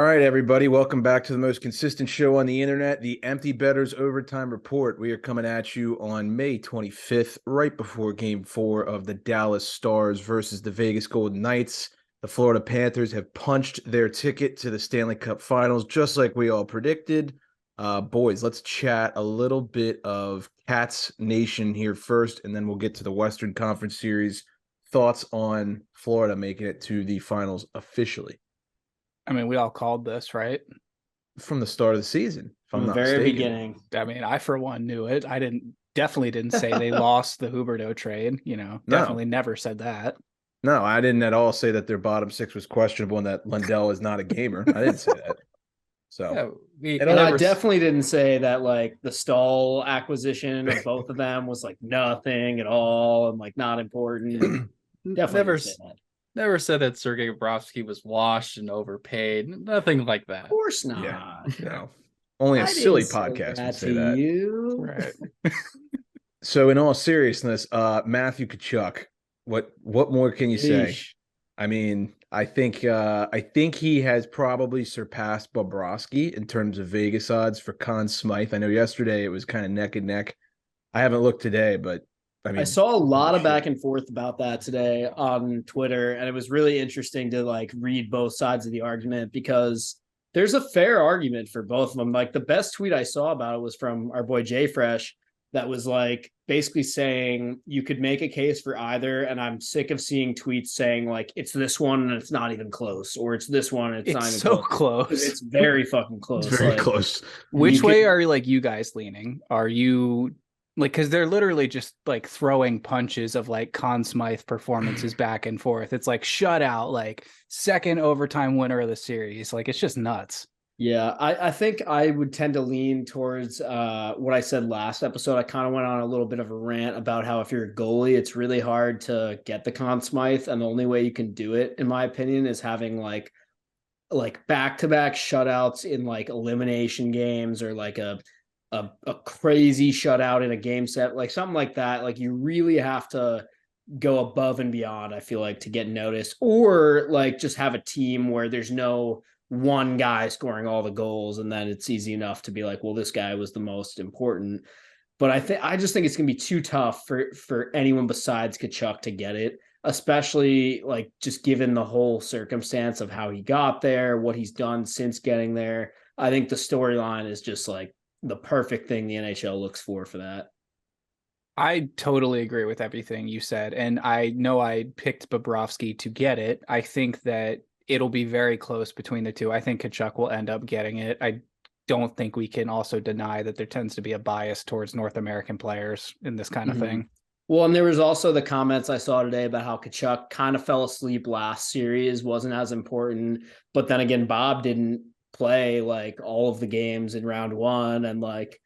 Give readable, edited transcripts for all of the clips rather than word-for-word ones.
right, everybody. Welcome back to the most consistent show on the internet, the Empty Bettors Overtime Report. We are coming at you on May 25th, right before Game 4 of the Dallas Stars versus the Vegas Golden Knights. The Florida Panthers have punched their ticket to the Stanley Cup Finals, just like we all predicted. Boys, let's chat a little bit of Cats Nation here first, and then we'll get to the Western Conference Series. Thoughts on Florida making it to the finals officially? I mean, we all called this, right? From the start of the season, if From I'm the not very mistaken. beginning. I mean, I for one knew it. I definitely didn't say they lost the Huberdeau trade. Definitely never said that. No, I didn't at all say that their bottom six was questionable and that Lundell is not a gamer. I didn't say that. So And I definitely didn't say that like the Stahl acquisition of both of them was like nothing at all and like not important. Definitely never said that Sergei Bobrovsky was washed and overpaid. Nothing like that. Of course not. Yeah, no. Only a silly podcast would say that. You. Right. So in all seriousness, Matthew Tkachuk, what more can you say? I mean, I think he has probably surpassed Bobrovsky in terms of Vegas odds for Conn Smythe. I know yesterday it was kind of neck and neck. I haven't looked today, but I saw a lot of back and forth about that today on Twitter, and it was really interesting to like read both sides of the argument because there's a fair argument for both of them. Like the best tweet I saw about it was from our boy Jay Fresh that was like basically saying you could make a case for either, and I'm sick of seeing tweets saying like it's this one and it's not even close, or it's this one and it's not even so close. It's very fucking close. It's very close. Which way are you guys leaning? Are you like, because they're literally just like throwing punches of like Conn Smythe performances back and forth. It's like shutout, like second overtime winner of the series. Like it's just nuts. Yeah, I think I would tend to lean towards what I said last episode. I kind of went on a little bit of a rant about how if you're a goalie, it's really hard to get the Conn Smythe, and the only way you can do it, in my opinion, is having like back-to-back shutouts in like elimination games or like a crazy shutout in a game set, like something like that. Like you really have to go above and beyond, I feel like, to get noticed, or like just have a team where there's no one guy scoring all the goals and then it's easy enough to be like, well, this guy was the most important. But I just think it's gonna be too tough for anyone besides Tkachuk to get it, especially like just given the whole circumstance of how he got there, what he's done since getting there. I think the storyline is just like the perfect thing the NHL looks for that. I totally agree with everything you said. And I know I picked Bobrovsky to get it. I think that it'll be very close between the two. I think Tkachuk will end up getting it. I don't think we can also deny that there tends to be a bias towards North American players in this kind of thing. Well, and there was also the comments I saw today about how Tkachuk kind of fell asleep last series, wasn't as important. But then again, Bob didn't play like all of the games in round one, and like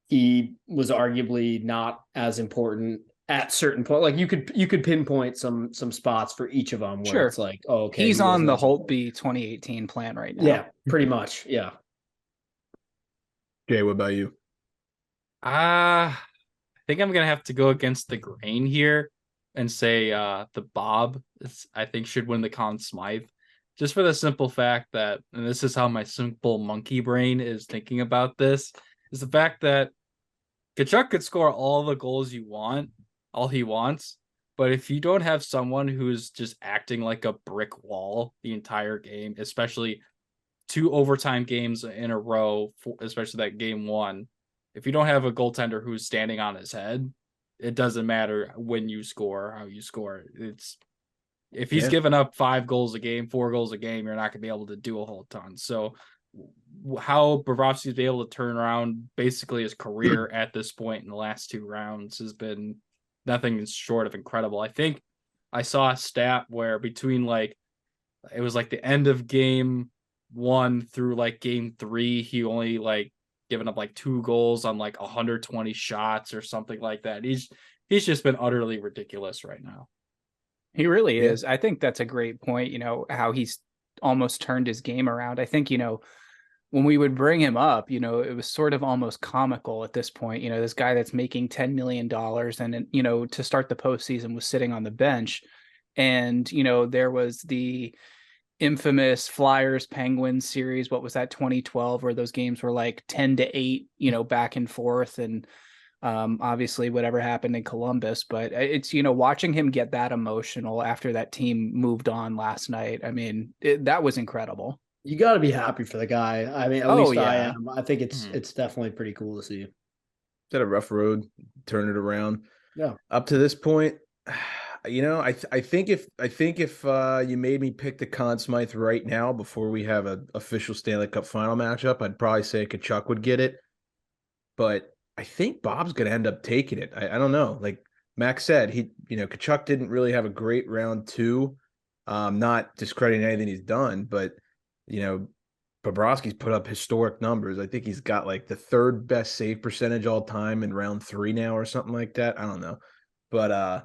he was arguably not as important at certain point. Like you could pinpoint some spots for each of them where it's like, oh, okay, he's on the Holtby 2018 plan right now. Yeah, pretty much. Yeah. Jay, what about you? I think I'm gonna have to go against the grain here and say the Bob I think should win the Conn Smythe, just for the simple fact that, and this is how my simple monkey brain is thinking about this, is the fact that Tkachuk could score all the goals you want, all he wants, but if you don't have someone who's just acting like a brick wall the entire game, especially 2 overtime games in a row, especially that game one, if you don't have a goaltender who's standing on his head, it doesn't matter when you score, how you score. It's if he's giving up 5 goals a game, 4 goals a game, you're not going to be able to do a whole ton. So how Bobrovsky's been able to turn around basically his career at this point in the last 2 rounds has been nothing short of incredible. I think I saw a stat where between like, it was like the end of game 1 through like game 3, he only like given up like 2 goals on like 120 shots or something like that. He's just been utterly ridiculous right now. He really is. I think that's a great point, how he's almost turned his game around. I think, when we would bring him up, it was sort of almost comical at this point. This guy that's making $10 million and, to start the postseason was sitting on the bench. And, there was the infamous Flyers Penguins series. What was that, 2012, where those games were like 10-8, back and forth, and obviously whatever happened in Columbus. But it's, watching him get that emotional after that team moved on last night. I mean, that was incredible. You got to be happy for the guy. I mean, at least I am. I think it's definitely pretty cool to see. It's had a rough road, turn it around. Yeah. Up to this point, I think if you made me pick the Conn Smythe right now before we have an official Stanley Cup final matchup, I'd probably say Tkachuk would get it. But I think Bob's going to end up taking it. I don't know. Like Max said, Tkachuk didn't really have a great round 2. Not discrediting anything he's done, but Bobrovsky's put up historic numbers. I think he's got like the 3rd best save percentage all time in round 3 now or something like that. I don't know. But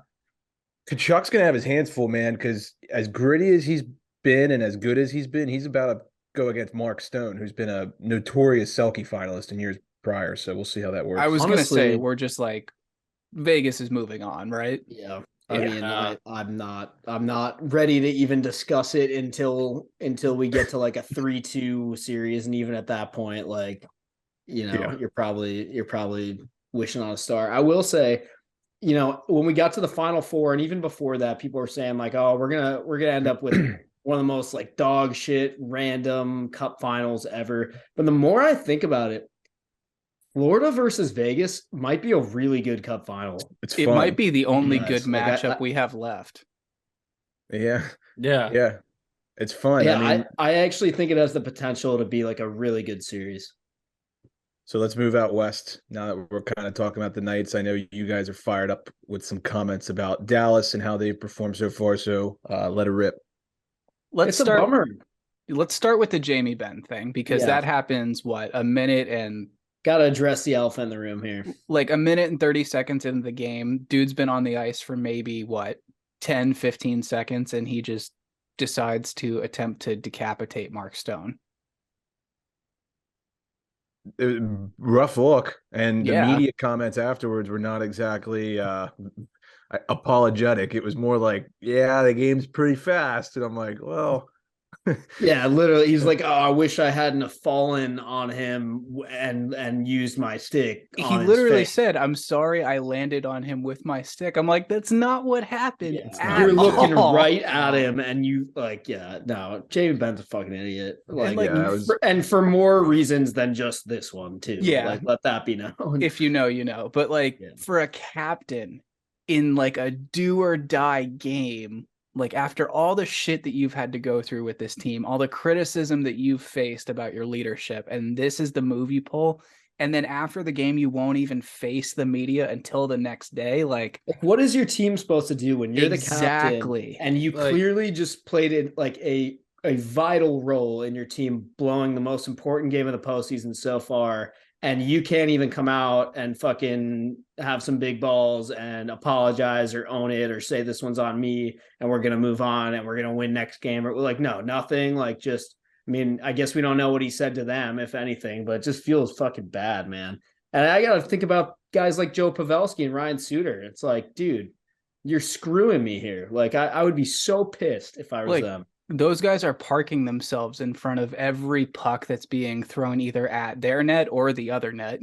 Kachuk's going to have his hands full, man, because as gritty as he's been and as good as he's been, he's about to go against Mark Stone, who's been a notorious Selke finalist in years prior. So we'll see how that works. I was going to say, we're just like, Vegas is moving on, right? Yeah. I mean, I'm not ready to even discuss it until we get to like a 3-2 series, and even at that point, like, you're probably wishing on a star. I will say, when we got to the Final Four, and even before that, people were saying like, "Oh, we're gonna end up with one of the most like dog shit random Cup finals ever." But the more I think about it, Florida versus Vegas might be a really good Cup final. It might be the only good matchup we have left. Yeah. It's fun. Yeah, I mean, I actually think it has the potential to be like a really good series. So let's move out west now that we're kind of talking about the Knights. I know you guys are fired up with some comments about Dallas and how they've performed so far. So let it rip. Let's start with the Jamie Benn thing, because that happens, a minute and... Got to address the elephant in the room here. Like a minute and 30 seconds into the game, dude's been on the ice for maybe 10, 15 seconds, and he just decides to attempt to decapitate Mark Stone. Rough look, and the media comments afterwards were not exactly apologetic. It was more like, the game's pretty fast, and I'm like, well... Yeah, literally, he's like, "Oh, I wish I hadn't have fallen on him and used my stick." He literally said, "I'm sorry, I landed on him with my stick." I'm like, that's not what happened. Yeah, you're looking right at him, and you Jamie Benn's a fucking idiot. And for more reasons than just this one too. Yeah, let that be known. If you know, you know. But for a captain in like a do or die game. Like after all the shit that you've had to go through with this team, all the criticism that you've faced about your leadership, and this is the move you pull, and then after the game, you won't even face the media until the next day. Like what is your team supposed to do when you're the captain and you clearly just played it like a vital role in your team, blowing the most important game of the postseason so far, and you can't even come out and fucking have some big balls and apologize or own it or say this one's on me and we're going to move on and we're going to win next game? Or like, no, nothing. Like just, I mean, I guess we don't know what he said to them, if anything, but it just feels fucking bad, man. And I got to think about guys like Joe Pavelski and Ryan Suter. It's like, dude, you're screwing me here. Like I would be so pissed if I was them. Those guys are parking themselves in front of every puck that's being thrown either at their net or the other net,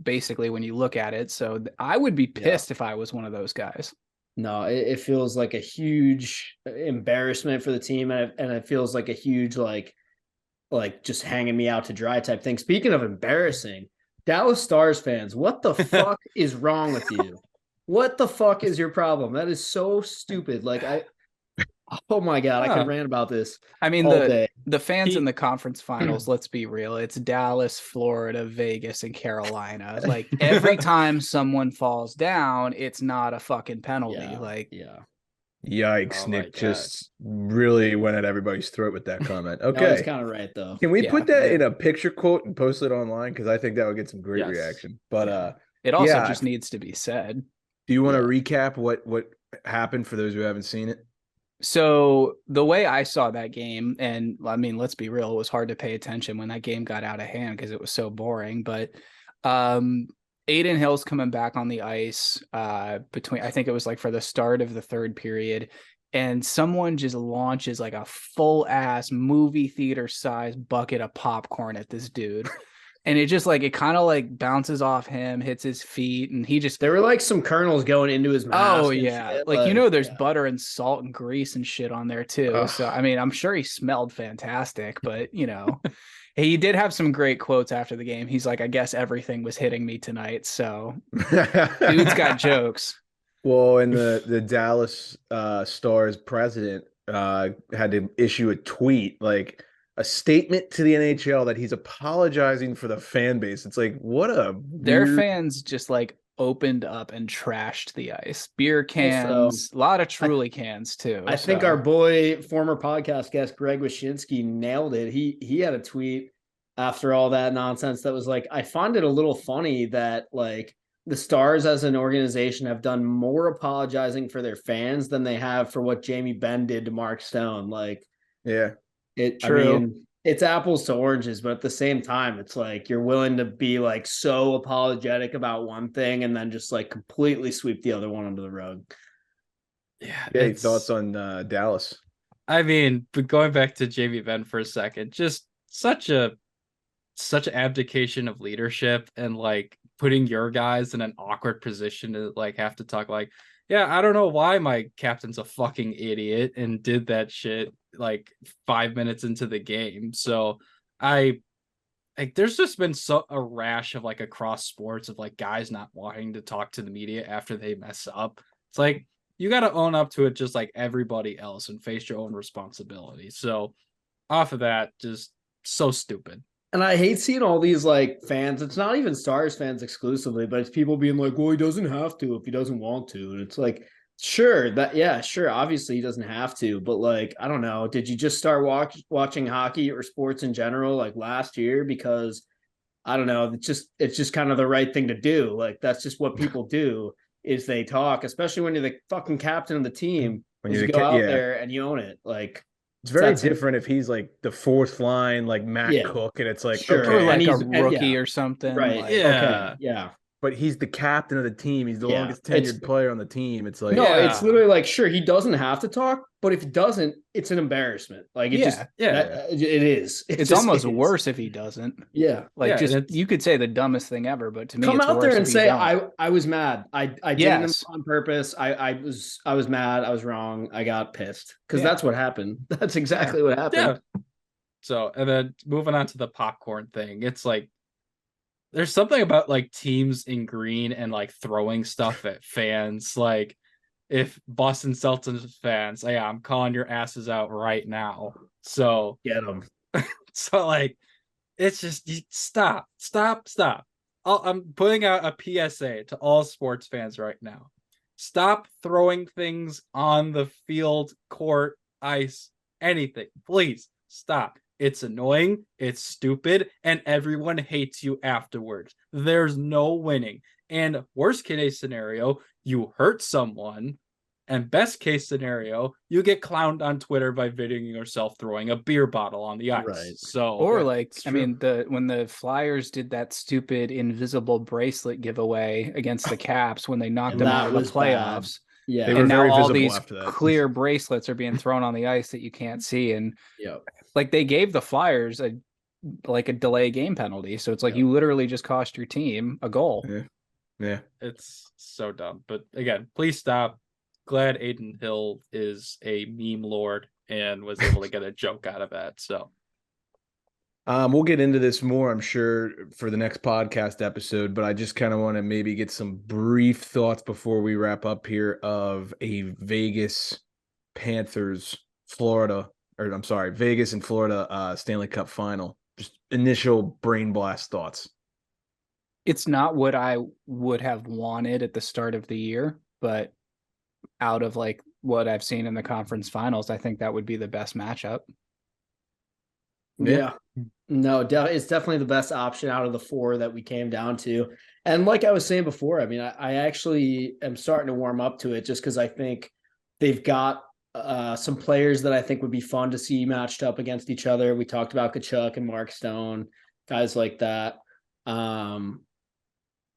basically when you look at it. So I would be pissed if I was one of those guys. No, it feels like a huge embarrassment for the team. And it feels like a huge, like just hanging me out to dry type thing. Speaking of embarrassing, Dallas Stars fans, what the fuck is wrong with you? What the fuck is your problem? That is so stupid. Oh my God, I could rant about this. I mean, the fans in the conference finals, let's be real. It's Dallas, Florida, Vegas, and Carolina. Like every time someone falls down, it's not a fucking penalty. Yikes, Nick just really went at everybody's throat with that comment. Okay. No, it's kind of right though. Can we put that in a picture quote and post it online? Because I think that would get some great reaction. But it also just needs to be said. Do you want to recap what happened for those who haven't seen it? So the way I saw that game, and I mean, let's be real, it was hard to pay attention when that game got out of hand because it was so boring. But Aiden Hill's coming back on the ice between, I think it was like for the start of the third period. and someone just launches like a full ass movie theater size bucket of popcorn at this dude. And it just like, it kind of like bounces off him, hits his feet, and he just, There were like some kernels going into his mask. oh and yeah. shit. Like, there's butter and salt and grease and shit on there too. Ugh. So, I mean, I'm sure he smelled fantastic, but he did have some great quotes after the game. He's like, I guess everything was hitting me tonight. So dude's got jokes. Well, and the Dallas Stars president had to issue a tweet, like a statement to the NHL that he's apologizing for the fan base. It's like, what a Their weird... fans just like opened up and trashed the ice. Beer cans, Also, a lot of Truly cans too. I think our boy, former podcast guest Greg Wyshynski, nailed it. He had a tweet after all that nonsense that was like, I find it a little funny that like the Stars as an organization have done more apologizing for their fans than they have for what Jamie Benn did to Mark Stone. Like, Yeah. True. I mean, it's apples to oranges, but at the same time, it's like you're willing to be like so apologetic about one thing and then just like completely sweep the other one under the rug. Yeah. Yeah, thoughts on Dallas? I mean, but going back to Jamie Benn for a second, just such an abdication of leadership and like putting your guys in an awkward position to like have to talk like, yeah, I don't know why my captain's a fucking idiot and did that shit like 5 minutes into the game. So there's just been a rash of like across sports of like guys not wanting to talk to the media after they mess up. It's like, you got to own up to it just like everybody else and face your own responsibility. So off of that, just so stupid. And I hate seeing all these like fans. It's not even Stars fans exclusively, but it's people being like, well, he doesn't have to if he doesn't want to. And it's like, sure, obviously he doesn't have to. But like, I don't know. Did you just start watching hockey or sports in general like last year? Because I don't know. It's just kind of the right thing to do. Like, that's just what people do is they talk, especially when you're the fucking captain of the team. When you go out there and you own it. Like, it's very different if he's like the fourth line, like Matt Cook, and it's like, sure. Or okay, like a rookie or something. Right. Like, Okay. Yeah. but he's the captain of the team. He's the Yeah. longest tenured player on the team. It's like, No, it's literally like, sure, he doesn't have to talk, but if he doesn't, it's an embarrassment. Like it it is. It's almost worse if he doesn't. Yeah. Like you could say the dumbest thing ever, but to me, come it's out worse there and if say, you don't. I was mad. I did Yes. it on purpose. I was mad. I was wrong. I got pissed because that's what happened. That's exactly what happened. Yeah. So, and then moving on to the popcorn thing, it's like, there's something about like teams in green and like throwing stuff at fans. Like if Boston Celtics fans, yeah, I'm calling your asses out right now. So Get them. So like, it's just stop. I'm putting out a PSA to all sports fans right now. Stop throwing things on the field, court, ice, anything. Please stop. It's annoying, it's stupid, and everyone hates you afterwards. There's no winning. And worst case scenario, you hurt someone. And best case scenario, you get clowned on Twitter by videoing yourself throwing a beer bottle on the ice. Right. So, or like, I mean, when the Flyers did that stupid invisible bracelet giveaway against the Caps when they knocked them out of the playoffs. Yeah. They were And now very all visible these after that. clear bracelets are being thrown on the ice that you can't see. And like they gave the Flyers a delay game penalty. So it's like you literally just cost your team a goal. Yeah. It's so dumb. But again, please stop. Glad Aiden Hill is a meme lord and was able to get a joke out of that. So we'll get into this more, I'm sure, for the next podcast episode, but I just kind of want to maybe get some brief thoughts before we wrap up here of a Vegas Panthers Vegas and Florida Stanley Cup final. Just initial brain blast thoughts. It's not what I would have wanted at the start of the year, but out of like what I've seen in the conference finals, I think that would be the best matchup. Yeah. No, it's definitely the best option out of the four that we came down to. And like I was saying before, I mean, I actually am starting to warm up to it just because I think they've got some players that I think would be fun to see matched up against each other. We talked about Kachuk and Mark Stone, guys like that.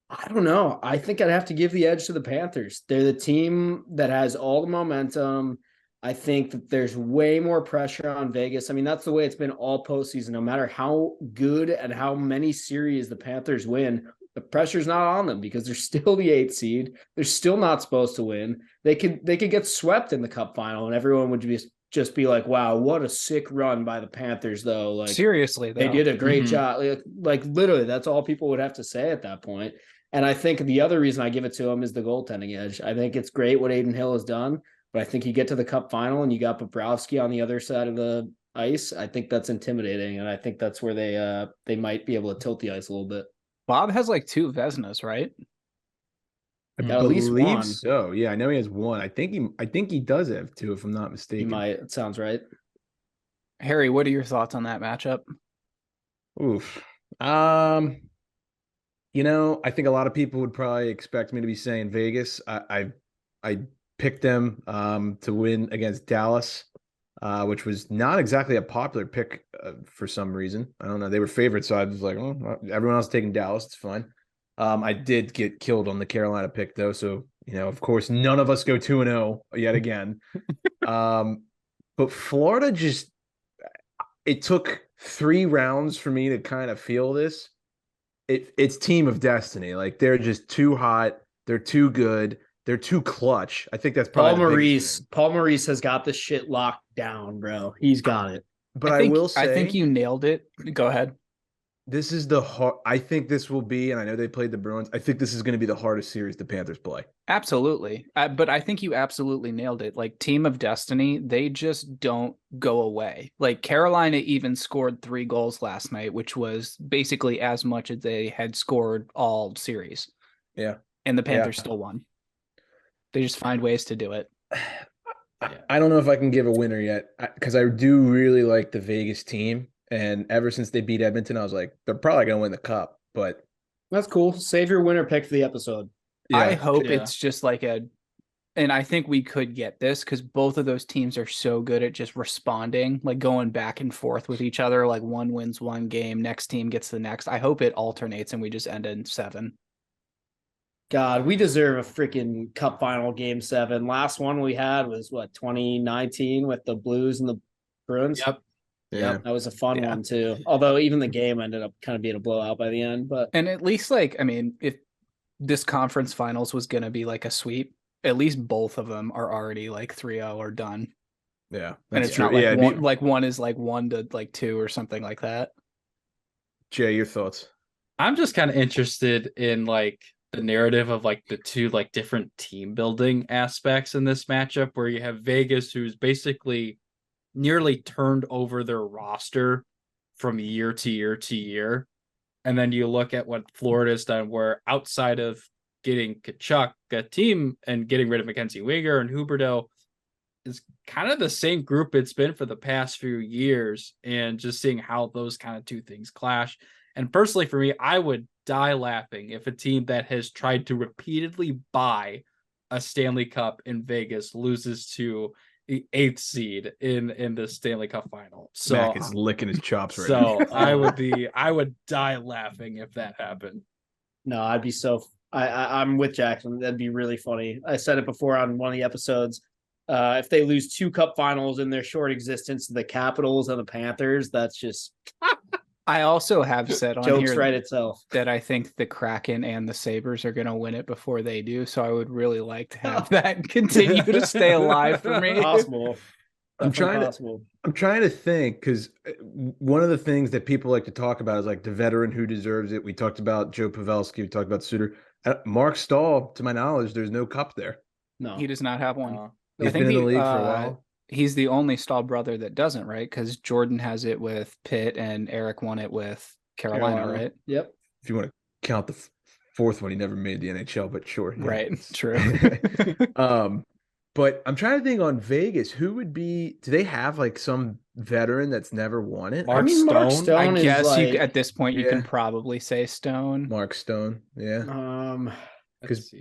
I don't know. I think I'd have to give the edge to the Panthers. They're the team that has all the momentum. I think that there's way more pressure on Vegas. I mean, that's the way it's been all postseason. No matter how good and how many series the Panthers win, the pressure's not on them because they're still the 8th seed. They're still not supposed to win. They could get swept in the Cup final, and everyone would just be like, "Wow, what a sick run by the Panthers!" Though, like seriously, though. they did a great job. Like literally, that's all people would have to say at that point. And I think the other reason I give it to them is the goaltending edge. I think it's great what Aiden Hill has done. But I think you get to the Cup final and you got Bobrovsky on the other side of the ice. I think that's intimidating, and I think that's where they might be able to tilt the ice a little bit. Bob has like 2 Vezinas, right? I Got at least believe one. so. Yeah, I know he has one. I think he does have 2, if I'm not He mistaken. might. It sounds right. Harry, what are your thoughts on that matchup? Oof. You know, I think a lot of people would probably expect me to be saying Vegas. I picked them to win against Dallas, which was not exactly a popular pick for some reason. I don't know. They were favorites, so I was like, oh, everyone else taking Dallas. It's fine. I did get killed on the Carolina pick, though. So, you know, of course, none of us go 2-0 yet again. But Florida it took 3 rounds for me to kind of feel this. It's team of destiny. Like, they're just too hot. They're too good. They're too clutch. I think that's probably Paul Maurice has got this shit locked down, bro. He's got it. But I will say, I think you nailed it. Go ahead. This is I think this will be, and I know they played the Bruins. I think this is going to be the hardest series the Panthers play. Absolutely. But I think you absolutely nailed it. Like, team of destiny, they just don't go away. Like, Carolina even scored 3 goals last night, which was basically as much as they had scored all series. Yeah. And the Panthers still won. They just find ways to do it. I don't know if I can give a winner yet, because I do really like the Vegas team. And ever since they beat Edmonton, I was like, they're probably going to win the Cup. But that's cool. Save your winner pick for the episode. Yeah, I hope it's just like and I think we could get this because both of those teams are so good at just responding, like going back and forth with each other. Like, one wins one game, next team gets the next. I hope it alternates and we just end in 7. God, we deserve a freaking Cup final game 7. Last one we had was 2019 with the Blues and the Bruins. Yep. Yeah, that was a fun one too. Although even the game ended up kind of being a blowout by the end. And at least, like, I mean, if this conference finals was going to be like a sweep, at least both of them are already like 3-0 or done. Yeah, and it's true. Not like one is like 1-2 or something like that. Jay, your thoughts? I'm just kind of interested in like the narrative of like the 2 like different team building aspects in this matchup, where you have Vegas, who's basically nearly turned over their roster from year to year to year. And then you look at what Florida's done, where outside of getting Tkachuk, a team, and getting rid of Mackenzie Weegar and Huberdeau, is kind of the same group it's been for the past few years, and just seeing how those kind of 2 things clash. And personally for me, I would die laughing if a team that has tried to repeatedly buy a Stanley Cup in Vegas loses to the 8th seed in the Stanley Cup final. So Mac is licking his chops right now. So I would die laughing if that happened. No, I'd be I'm with Jackson. That'd be really funny. I said it before on one of the episodes. If they lose 2 Cup finals in their short existence to the Capitals and the Panthers, that's just I also have said on jokes here right itself that I think the Kraken and the Sabres are going to win it before they do. So I would really like to have that continue to stay alive for me. Possible. I'm trying to think, because one of the things that people like to talk about is like the veteran who deserves it. We talked about Joe Pavelski. We talked about Suter. Mark Stahl, to my knowledge, there's no Cup there. No, he does not have one. He's been in the league for a while. He's the only Stahl brother that doesn't, right? Because Jordan has it with Pitt and Eric won it with Carolina, right? Yep. If you want to count the 4th one, he never made the NHL, but sure. Yeah. Right. True. But I'm trying to think on Vegas, who would be, do they have like some veteran that's never won it? Mark Stone. I guess like, at this point you can probably say Stone. Mark Stone. Yeah. Because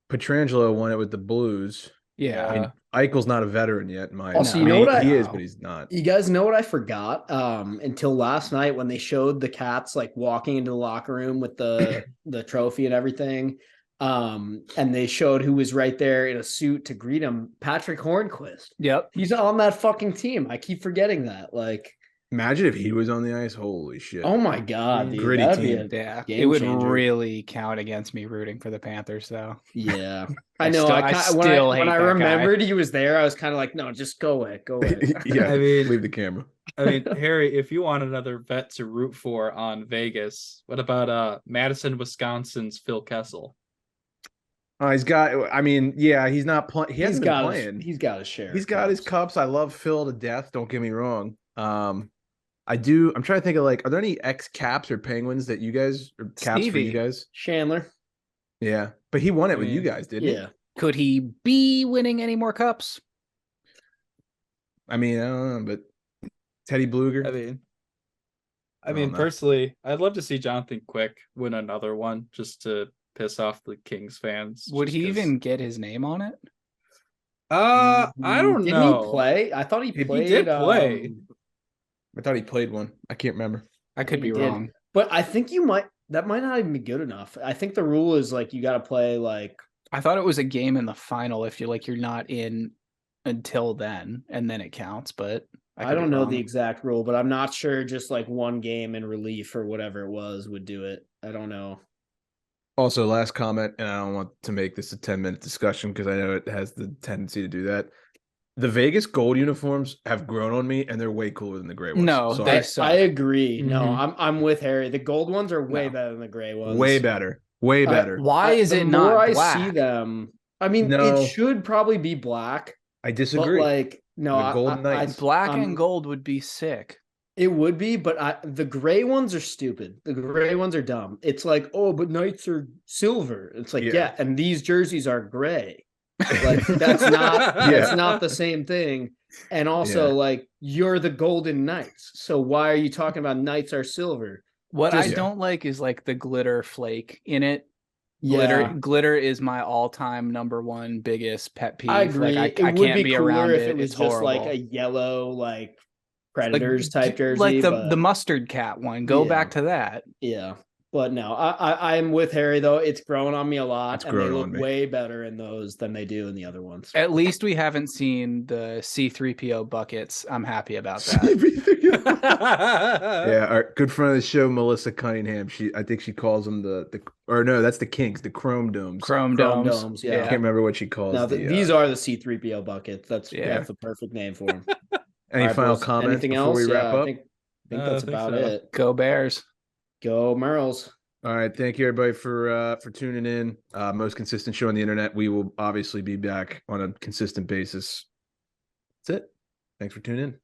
Pietrangelo won it with the Blues. Yeah. I mean, Eichel's not a veteran yet. Also, you know what he is, but he's not. You guys know what I forgot? Until last night when they showed the Cats like walking into the locker room with the trophy and everything. And they showed who was right there in a suit to greet him, Patrick Hornquist. Yep. He's on that fucking team. I keep forgetting that. Like, Imagine if he was on the ice. Holy shit. oh my God, dude. Gritty That'd be team. Yeah. game It would changer. really count against me rooting for the Panthers, though. Yeah. I know. still- I I kinda, still when hate I that guy. remembered he was there, I was kind of like, no, just go away. Go away. Yeah, I mean- leave the camera. I mean, Harry, if you want another vet to root for on Vegas, what about Madison, Wisconsin's Phil Kessel? He's got. I mean, yeah, he's not playing. He hasn't been playing. He's got his share. He's got his cups. I love Phil to death. Don't get me wrong. I do. I'm trying to think of like, are there any ex Caps or Penguins that you guys or Caps for you Stevie. guys? Chandler. Yeah, but he won it I with you mean, guys, didn't Yeah. Could he be winning any more cups? he? I mean, I don't know, but Teddy Bluger. I don't mean, know. personally, I'd love to see Jonathan Quick win another one just to piss off the Kings fans. Would just he 'cause- even get his name on it? I don't Didn't know. he play? I thought he He played. did play. I thought he played one. I can't remember. I could He be did. wrong. But I think that might not even be good enough. I think the rule is like you got to play like I thought it was a game in the final if you're not in until then, and then it counts. But I could be don't know the wrong. exact rule, but I'm not sure just like one game in relief or whatever it was would do it. I don't know. Also, last comment, and I don't want to make this a 10-minute discussion because I know it has the tendency to do that. The Vegas gold uniforms have grown on me, and they're way cooler than the gray ones. No, Sorry. they I suck. agree. No, Mhm. I'm with Harry. The gold ones are way No. better than the gray ones. way better. Way better. Why is the it more not I black? see them, I mean, No. it should probably be black, I but disagree. like no, The Golden Knights. Black I'm- and gold would be sick. It would be, but the gray ones are stupid. The gray ones are dumb. It's like, oh, but Knights are silver. It's like, Yeah. yeah, and these jerseys are gray. Like that's not Yeah. it's not the same thing. And also, Yeah. like, you're the Golden Knights. So why are you talking about Knights are silver? What I Just- don't like is like the glitter flake in it. Yeah, Glitter is my all-time number one biggest pet peeve. I agree. Like, it I would can't be be cooler around if it. it was It's just horrible. like a yellow, like Predators type jersey. like the but- mustard cat one. Go Yeah. back to that. Yeah. But no, I'm with Harry though. It's growing on me a lot, It's and they growing look on me. way better in those than they do in the other ones. At least we haven't seen the C3PO buckets. I'm happy about that. Yeah, our good friend of the show, Melissa Cunningham. I think she calls them or no, that's the Kings, the Chrome Domes. Chrome Chrome domes. domes, I yeah. can't remember what she calls Now the, these are the C3PO buckets. That's Yeah. the perfect name for them. Any final comments Anything before else? we wrap Yeah, up? I think I that's think about so. it. Go Bears. Go Merles. All right, thank you everybody for tuning in. Most consistent show on the internet. We will obviously be back on a consistent basis. That's it. Thanks for tuning in.